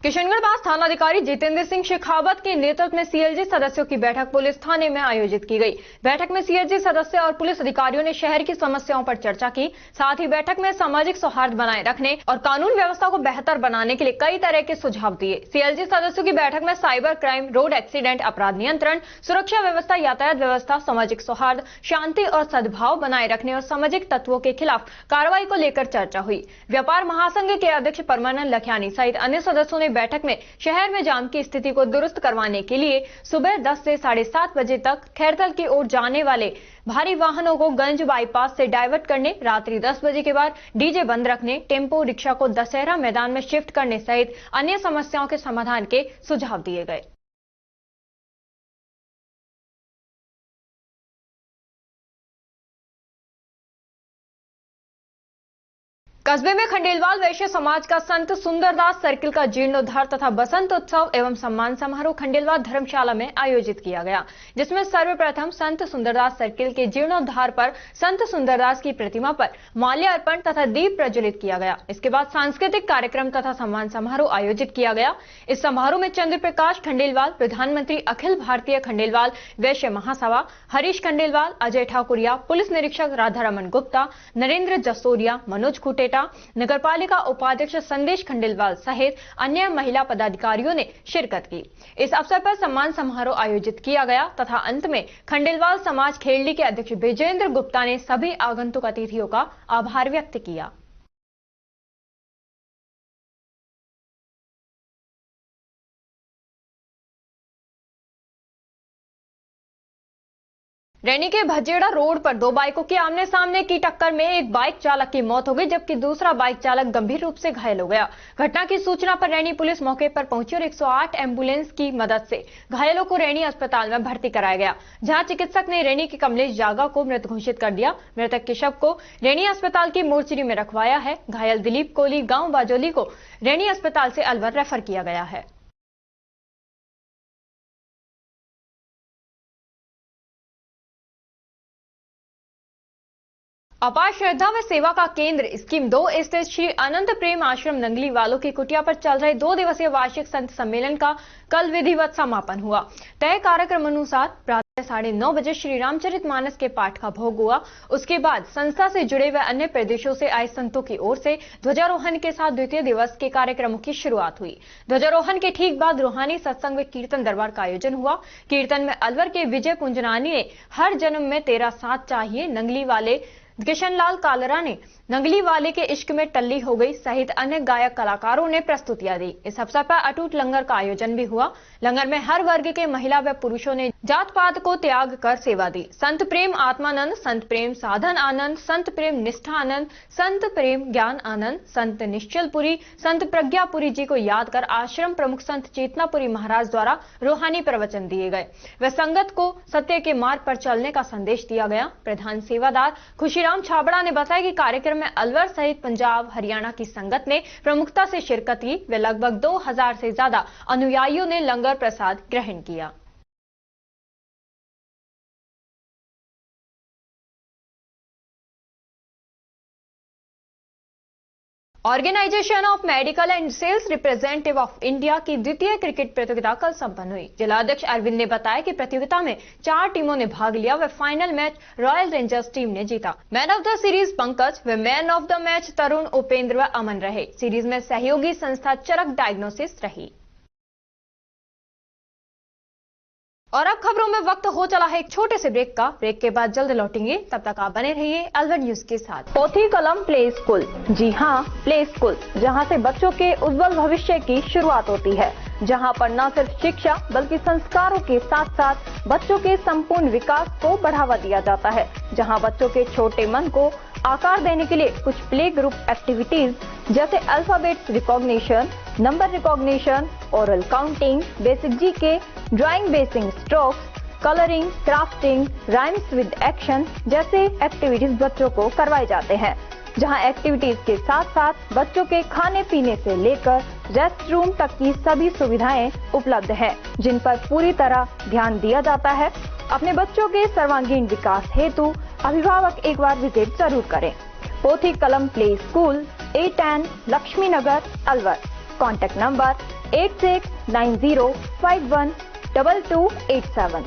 किशनगढ़ बास थानाधिकारी जितेंद्र सिंह शेखावत के नेतृत्व में सीएलजी सदस्यों की बैठक पुलिस थाने में आयोजित की गई। बैठक में सीएलजी सदस्य और पुलिस अधिकारियों ने शहर की समस्याओं पर चर्चा की। साथ ही बैठक में सामाजिक सौहार्द बनाए रखने और कानून व्यवस्था को बेहतर बनाने के लिए कई तरह के सुझाव दिए। सीएलजी सदस्यों की बैठक में साइबर क्राइम, रोड एक्सीडेंट, अपराध नियंत्रण, सुरक्षा व्यवस्था, यातायात व्यवस्था, सामाजिक सौहार्द, शांति और सद्भाव बनाए रखने और सामाजिक तत्वों के खिलाफ कार्रवाई को लेकर चर्चा हुई। व्यापार महासंघ के अध्यक्ष परमानंद लखियानी सहित अन्य सदस्यों ने बैठक में शहर में जाम की स्थिति को दुरुस्त करवाने के लिए सुबह 10 से 7:30 बजे तक खैरतल की ओर जाने वाले भारी वाहनों को गंज बाईपास से डाइवर्ट करने, रात्रि 10 बजे के बाद डीजे बंद रखने, टेम्पो रिक्शा को दशहरा मैदान में शिफ्ट करने सहित अन्य समस्याओं के समाधान के सुझाव दिए गए। कस्बे में खंडेलवाल वैश्य समाज का संत सुंदरदास सर्किल का जीर्णोद्धार तथा बसंत उत्सव एवं सम्मान समारोह खंडेलवाल धर्मशाला में आयोजित किया गया, जिसमें सर्वप्रथम संत सुंदरदास सर्किल के जीर्णोद्धार पर संत सुंदरदास की प्रतिमा पर माल्यार्पण तथा दीप प्रज्वलित किया गया। इसके बाद सांस्कृतिक कार्यक्रम तथा सम्मान समारोह आयोजित किया गया। इस समारोह में चंद्र प्रकाश खंडेलवाल, प्रधानमंत्री अखिल भारतीय खंडेलवाल वैश्य महासभा, हरीश खंडेलवाल, अजय ठाकुरिया, पुलिस निरीक्षक राधारमन गुप्ता, नरेंद्र जसोरिया, मनोज खुटेटा, नगरपालिका उपाध्यक्ष संदेश खंडेलवाल सहित अन्य महिला पदाधिकारियों ने शिरकत की। इस अवसर पर सम्मान समारोह आयोजित किया गया तथा अंत में खंडेलवाल समाज खेड़ली के अध्यक्ष विजेंद्र गुप्ता ने सभी आगंतुक अतिथियों का आभार व्यक्त किया। रैनी के भजेड़ा रोड पर 2 बाइकों की आमने सामने की टक्कर में एक बाइक चालक की मौत हो गई, जबकि दूसरा बाइक चालक गंभीर रूप से घायल हो गया। घटना की सूचना पर रैनी पुलिस मौके पर पहुंची और 108 एम्बुलेंस की मदद से घायलों को रैनी अस्पताल में भर्ती कराया गया, जहां चिकित्सक ने रैनी के कमलेश जागा को मृत घोषित कर दिया। मृतक के शव को रैनी अस्पताल की मोर्चरी में रखवाया है। घायल दिलीप कोहली गांव बाजोली को रैनी अस्पताल से अलवर रेफर किया गया है। अपार श्रद्धा व सेवा का केंद्र स्कीम 2 स्थित श्री अनंत प्रेम आश्रम नंगली वालों की कुटिया पर चल रहे 2 दिवसीय वार्षिक संत सम्मेलन का कल विधिवत समापन हुआ। तय कार्यक्रम अनुसार प्रातः 9:30 बजे श्री रामचरितमानस के पाठ का भोग हुआ। उसके बाद संस्था से जुड़े हुए अन्य प्रदेशों से आए संतों की ओर से ध्वजारोहण के साथ द्वितीय दिवस के कार्यक्रमों की शुरुआत हुई। ध्वजारोहण के ठीक बाद रूहानी सत्संग व कीर्तन दरबार का आयोजन हुआ। कीर्तन में अलवर के विजय पुंजनानी ने हर जन्म में तेरा साथ चाहिए, नंगली वाले किशन लाल कालरा ने नंगली वाले के इश्क में टल्ली हो गई सहित अन्य गायक कलाकारों ने प्रस्तुतियां दी। इस अवसर पर अटूट लंगर का आयोजन भी हुआ। लंगर में हर वर्ग के महिला व पुरुषों ने जात पात को त्याग कर सेवा दी। संत प्रेम आत्मानंद, संत प्रेम साधन आनंद, संत प्रेम निष्ठा आनंद, संत प्रेम ज्ञान आनंद, संत निश्चलपुरी, संत प्रज्ञापुरी जी को याद कर आश्रम प्रमुख संत चेतनापुरी महाराज द्वारा रूहानी प्रवचन दिए गए व संगत को सत्य के मार्ग पर चलने का संदेश दिया गया। प्रधान सेवादार खुशीराम छाबड़ा ने बताया कि कार्यक्रम में अलवर सहित पंजाब हरियाणा की संगत ने प्रमुखता से शिरकत की व लगभग 2000 से ज्यादा अनुयायियों ने लंगर प्रसाद ग्रहण किया। Organisation of medical and sales representative of India की द्वितीय क्रिकेट प्रतियोगिता कल संपन्न हुई। जिलाध्यक्ष अरविंद ने बताया कि प्रतियोगिता में 4 टीमों ने भाग लिया व final match royal rangers team ने जीता। Man of the series Pankaj व मैन ऑफ द मैच तरुण, उपेंद्र व अमन रहे। सीरीज में सहयोगी संस्था चरक डायग्नोसिस रही। और अब खबरों में वक्त हो चला है एक छोटे से ब्रेक का। ब्रेक के बाद जल्द लौटेंगे, तब तक आप बने रहिए अलवर न्यूज के साथ। पोथी कलम प्ले स्कूल, जी हाँ प्ले स्कूल, जहाँ से बच्चों के उज्जवल भविष्य की शुरुआत होती है, जहाँ पर न सिर्फ शिक्षा बल्कि संस्कारों के साथ साथ बच्चों के संपूर्ण विकास को बढ़ावा दिया जाता है, जहाँ बच्चों के छोटे मन को आकार देने के लिए कुछ प्ले ग्रुप एक्टिविटीज जैसे alphabets recognition, number recognition, oral counting, basic GK, drawing basic strokes, colouring, crafting, rhymes with action जैसे एक्टिविटीज बच्चों को करवाए जाते हैं, जहां एक्टिविटीज के साथ साथ बच्चों के खाने पीने से लेकर रेस्ट रूम तक की सभी सुविधाएं उपलब्ध हैं, जिन पर पूरी तरह ध्यान दिया जाता है। अपने बच्चों के सर्वांगीण विकास हेतु अभिभावक एक बार विजिट जरूर करें। Pothi Kalam play school, A10 Laxmi Nagar, Alwar. Contact number 8690512287।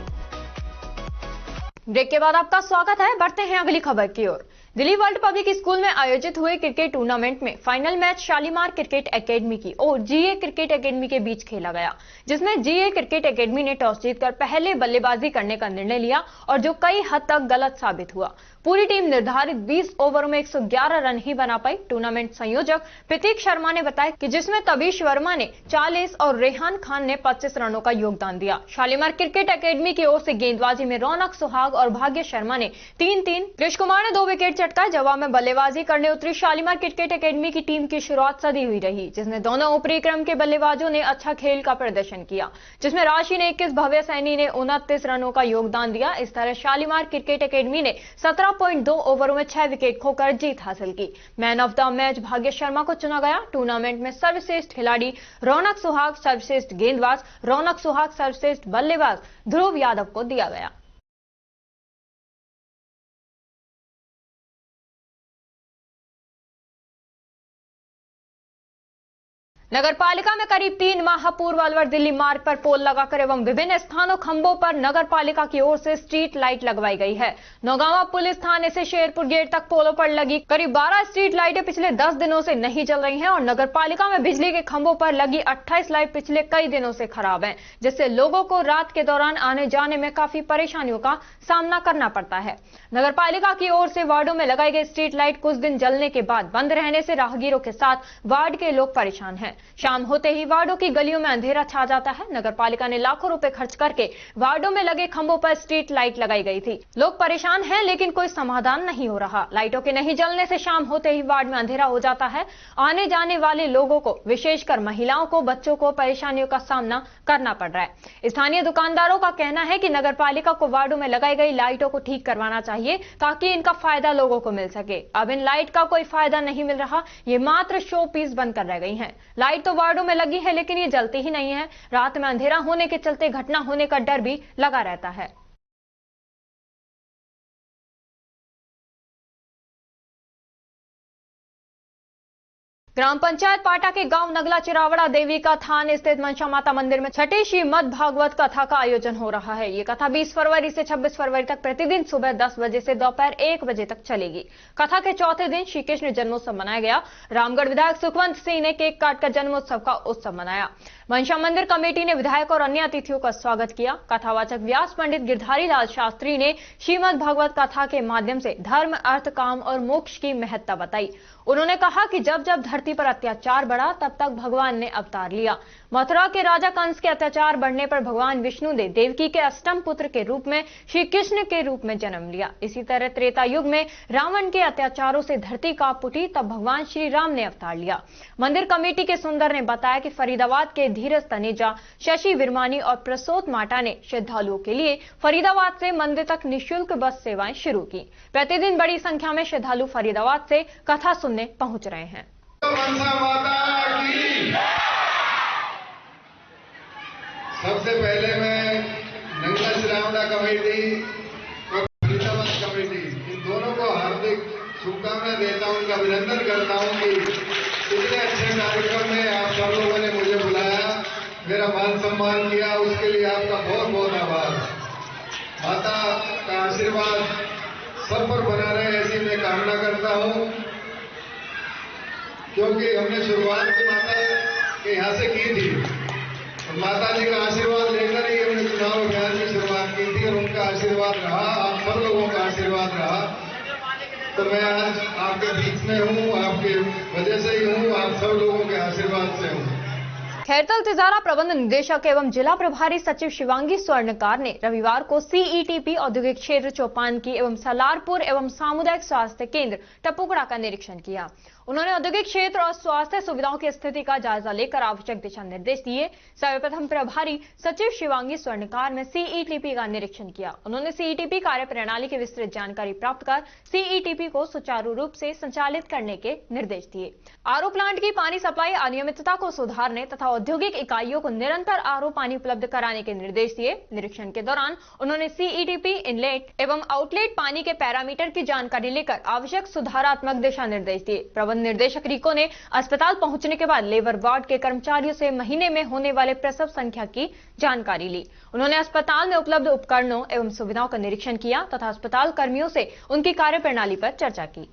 Break के बाद आपका स्वागत है। बढ़ते हैं अगली खबर की ओर। दिल्ली वर्ल्ड पब्लिक स्कूल में आयोजित हुए क्रिकेट टूर्नामेंट में final match Shalimar cricket academy की और जीए क्रिकेट एकेडमी के बीच खेला गया, जिसमें जीए क्रिकेट एकेडमी ने टॉस जीतकर पहले बल्लेबाजी करने का निर्णय लिया और जो कई हद तक गलत साबित हुआ। पूरी टीम निर्धारित 20 ओवरों में 111 रन ही बना पाई। टूर्नामेंट संयोजक प्रतीक शर्मा ने बताया कि जिसमें तबीश वर्मा ने 40 और रेहान खान ने 25 रनों का योगदान दिया। शालीमार क्रिकेट एकेडमी की ओर से गेंदबाजी में रौनक सुहाग और भाग्य शर्मा ने 3-3, कृष कुमार ने 2 विकेट चटकाए। जवाब में बल्लेबाजी करने उतरी शालीमार क्रिकेट एकेडमी की टीम की शुरुआत सदी हुई रही, जिसमें दोनों ऊपरी क्रम के बल्लेबाजों ने अच्छा खेल का प्रदर्शन किया, जिसमें राशि ने 21, भव्य सैनी ने 29 रनों का योगदान दिया। इस तरह शालीमार क्रिकेट एकेडमी ने 17.2 ओवरों में 6 विकेट खोकर जीत हासिल की। मैन ऑफ द मैच भाग्य शर्मा को चुना गया। टूर्नामेंट में सर्वश्रेष्ठ खिलाड़ी रौनक सुहाग, सर्वश्रेष्ठ गेंदबाज रौनक सुहाग, सर्वश्रेष्ठ बल्लेबाज ध्रुव यादव को दिया गया। नगर पालिका में करीब 3 माह पूर्व अलवर दिल्ली मार्ग पर पोल लगाकर एवं विभिन्न स्थानों खंभों पर नगर पालिका की ओर से स्ट्रीट लाइट लगवाई गई है। नौगांवा पुलिस थाने से शेरपुर गेट तक पोलों पर लगी करीब 12 स्ट्रीट लाइटें पिछले 10 दिनों से नहीं जल रही हैं और नगर पालिका में बिजली के खंभों पर लगी 28 लाइट पिछले कई दिनों से खराब है, जिससे लोगों को रात के दौरान आने जाने में काफी परेशानियों का सामना करना पड़ता है। नगर पालिका की ओर से वार्डों में लगाई गई स्ट्रीट लाइट कुछ दिन जलने के बाद बंद रहने से राहगीरों के साथ वार्ड के लोग परेशान हैं। शाम होते ही वार्डों की गलियों में अंधेरा छा जाता है। नगर पालिका ने लाखों रुपए खर्च करके वार्डों में लगे खंभों पर स्ट्रीट लाइट लगाई गई थी। लोग परेशान हैं, लेकिन कोई समाधान नहीं हो रहा। लाइटों के नहीं जलने से शाम होते ही वार्ड में अंधेरा हो जाता है। आने जाने वाले लोगों को, विशेषकर महिलाओं को, बच्चों को परेशानियों का सामना करना पड़ रहा है। स्थानीय दुकानदारों का कहना है कि नगर पालिका को वार्डों में लगाई गई लाइटों को ठीक करवाना चाहिए ताकि इनका फायदा लोगों को मिल सके। अब इन लाइट का कोई फायदा नहीं मिल रहा, ये मात्र शो पीस बनकर रह गई हैं। लाइट तो वार्डों में लगी है लेकिन ये जलती ही नहीं है। रात में अंधेरा होने के चलते घटना होने का डर भी लगा रहता है। ग्राम पंचायत पाटा के गांव नगला चिरावड़ा देवी का थान स्थित मनसा माता मंदिर में छठी श्रीमद् भागवत कथा का आयोजन हो रहा है। ये कथा 20 फरवरी से 26 फरवरी तक प्रतिदिन सुबह 10 बजे से दोपहर 1 बजे तक चलेगी। कथा के चौथे दिन श्री कृष्ण जन्मोत्सव मनाया गया। रामगढ़ विधायक सुखवंत सिंह ने केक काटकर जन्मोत्सव का उत्सव मनाया। मनसा मंदिर कमेटी ने विधायक और अन्य अतिथियों का स्वागत किया। कथावाचक व्यास पंडित गिरधारी लाल शास्त्री ने श्रीमद् भागवत कथा के माध्यम से धर्म, अर्थ, काम और मोक्ष की महत्ता बताई। उन्होंने कहा कि जब जब धरती पर अत्याचार बढ़ा तब तक भगवान ने अवतार लिया। मथुरा के राजा कंस के अत्याचार बढ़ने पर भगवान विष्णु ने देवकी के अष्टम पुत्र के रूप में श्री कृष्ण के रूप में जन्म लिया। इसी तरह त्रेता युग में रावण के अत्याचारों से धरती कांप उठी, तब भगवान श्री राम ने अवतार लिया। मंदिर कमेटी के सुंदर ने बताया कि फरीदाबाद के धीरज तनेजा, शशि विरमानी और प्रसोत माटा ने श्रद्धालुओं के लिए फरीदाबाद से मंदिर तक निःशुल्क बस सेवाएं शुरू की। प्रतिदिन बड़ी संख्या में श्रद्धालु फरीदाबाद से कथा सुनने पहुंच रहे हैं। सबसे पहले मैं नगला चिरावड़ा कमेटी और फरीदाबाद कमेटी इन दोनों को हार्दिक शुभकामनाएं देता हूं, उनका अभिनंदन करता हूं कि इतने अच्छे कार्यक्रम में आप सब लोगों ने मुझे बुलाया, मेरा मान सम्मान किया, उसके लिए आपका बहुत बहुत आभार। माता का आशीर्वाद सब पर बना रहे ऐसी मैं कामना करता हूं, क्योंकि हमने शुरुआत की माता के यहाँ से की थी। माता जी का आशीर्वाद लेकर ही हमने चुनाव अभियान की शुरुआत की थी और उनका आशीर्वाद रहा, आप सब लोगों का आशीर्वाद रहा, तो मैं आज आपके बीच में हूँ, आपके वजह से ही हूँ, आप सब लोगों के आशीर्वाद से हूँ। खैरतल तिजारा प्रबंध निदेशक एवं जिला प्रभारी सचिव शिवांगी स्वर्णकार ने रविवार को सीईटीपी औद्योगिक क्षेत्र चौपानकी एवं सलारपुर एवं सामुदायिक स्वास्थ्य केंद्र टपुकड़ा का निरीक्षण किया। उन्होंने औद्योगिक क्षेत्र और स्वास्थ्य सुविधाओं की स्थिति का जायजा लेकर आवश्यक दिशा निर्देश दिए। सर्वप्रथम प्रभारी सचिव शिवांगी स्वर्णकार ने सीईटीपी का निरीक्षण किया। उन्होंने सीईटीपी कार्य प्रणाली की विस्तृत जानकारी प्राप्त कर सीईटीपी को सुचारू रूप से संचालित करने के निर्देश दिए। आरओ प्लांट की पानी सप्लाई अनियमितता को सुधारने तथा औद्योगिक इकाइयों को निरंतर आरओ पानी उपलब्ध कराने के निर्देश दिए। निरीक्षण के दौरान उन्होंने सीईटीपी इनलेट एवं आउटलेट पानी के पैरामीटर की जानकारी लेकर आवश्यक सुधारात्मक दिशा निर्देश दिए। प्रबंध निर्देशक रिको ने अस्पताल पहुंचने के बाद लेबर वार्ड के कर्मचारियों से महीने में होने वाले प्रसव संख्या की जानकारी ली। उन्होंने अस्पताल में उपलब्ध उपकरणों एवं सुविधाओं का निरीक्षण किया तथा अस्पताल कर्मियों से उनकी कार्यप्रणाली पर चर्चा की।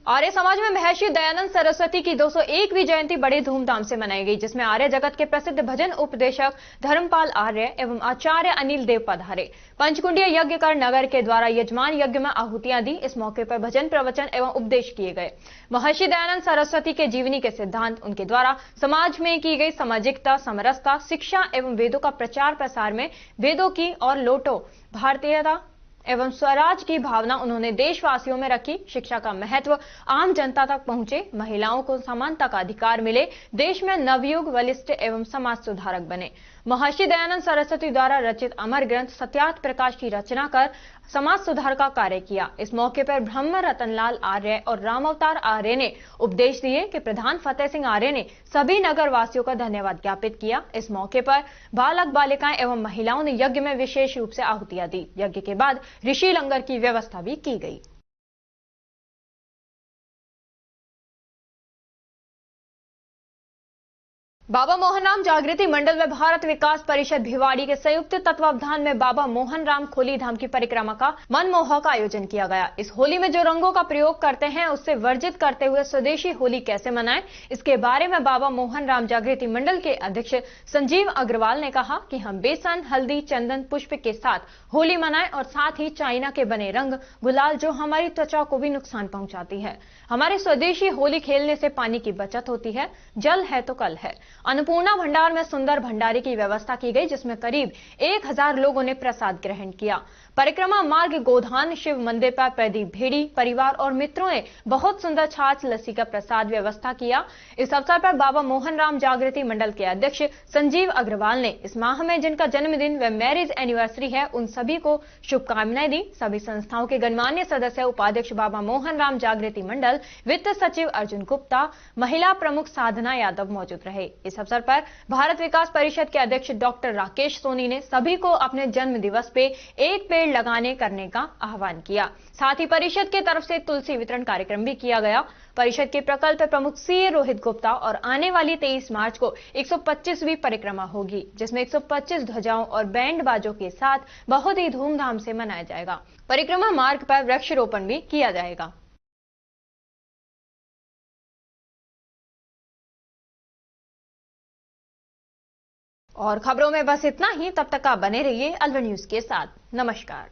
आर्य समाज में महर्षि दयानंद सरस्वती की 201वीं जयंती बड़े धूमधाम से मनाई गई, जिसमें आर्य जगत के प्रसिद्ध भजन उपदेशक धर्मपाल आर्य एवं आचार्य अनिल देव पधारे। पंचकुंडीय यज्ञ कर नगर के द्वारा यजमान यज्ञ में आहुतियां दी। इस मौके पर भजन, प्रवचन एवं उपदेश किए गए। महर्षि दयानंद सरस्वती के जीवनी के सिद्धांत, उनके द्वारा समाज में की गई सामाजिकता, समरसता, शिक्षा एवं वेदों का प्रचार प्रसार में वेदों की और लोटो भारतीयता एवं स्वराज की भावना उन्होंने देशवासियों में रखी। शिक्षा का महत्व आम जनता तक पहुंचे, महिलाओं को समानता का अधिकार मिले, देश में नवयुग बलिष्ठ एवं समाज सुधारक बने। महर्षि दयानंद सरस्वती द्वारा रचित अमर ग्रंथ सत्यार्थ प्रकाश की रचना कर समाज सुधार का कार्य किया। इस मौके पर ब्रह्म रतनलाल आर्य और रामावतार आर्य ने उपदेश दिए कि प्रधान फतेह सिंह आर्य ने सभी नगर वासियों का धन्यवाद ज्ञापित किया। इस मौके पर बालक बालिकाएं एवं महिलाओं ने यज्ञ में विशेष रूप से आहुतियां दी। यज्ञ के बाद ऋषि लंगर की व्यवस्था भी की गई। बाबा मोहन राम जागृति मंडल में भारत विकास परिषद भिवाड़ी के संयुक्त तत्वावधान में बाबा मोहन राम खोली धाम की परिक्रमा का मनमोहक आयोजन किया गया। इस होली में जो रंगों का प्रयोग करते हैं उससे वर्जित करते हुए स्वदेशी होली कैसे मनाएं, इसके बारे में बाबा मोहन राम जागृति मंडल के अध्यक्ष संजीव अग्रवाल ने कहा कि हम बेसन, हल्दी, चंदन, पुष्प के साथ होली मनाएं और साथ ही चाइना के बने रंग, गुलाल जो हमारी त्वचा को भी नुकसान पहुंचाती है। हमारे स्वदेशी होली खेलने से पानी की बचत होती है। जल है तो कल है। अन्नपूर्णा भंडार में सुंदर भंडारे की व्यवस्था की गई, जिसमें करीब 1000 लोगों ने प्रसाद ग्रहण किया। परिक्रमा मार्ग गोधान शिव मंदिर पर प्रदीप भेड़ी परिवार और मित्रों ने बहुत सुंदर छाछ लस्सी का प्रसाद व्यवस्था किया। इस अवसर पर बाबा मोहन राम जागृति मंडल के अध्यक्ष संजीव अग्रवाल ने इस माह में जिनका जन्मदिन व मैरिज एनिवर्सरी है उन सभी को शुभकामनाएं दी। सभी संस्थाओं के गणमान्य सदस्य, उपाध्यक्ष बाबा मोहन राम जागृति मंडल, वित्त सचिव अर्जुन गुप्ता, महिला प्रमुख साधना यादव मौजूद रहे। इस अवसर पर भारत विकास परिषद के अध्यक्ष डॉक्टर राकेश सोनी ने सभी को अपने जन्म दिवस पे एक पेड़ पेड़ लगाने करने का आह्वान किया। साथ ही परिषद की तरफ से तुलसी वितरण कार्यक्रम भी किया गया। परिषद के प्रकल्प प्रमुख सी रोहित गुप्ता और आने वाली 23 मार्च को 125वीं परिक्रमा होगी, जिसमें 125 ध्वजाओं और बैंड बाजों के साथ बहुत ही धूमधाम से मनाया जाएगा। परिक्रमा मार्ग पर वृक्षारोपण भी किया जाएगा। और खबरों में बस इतना ही। तब तक आप बने रहिए अलवर न्यूज के साथ। नमस्कार।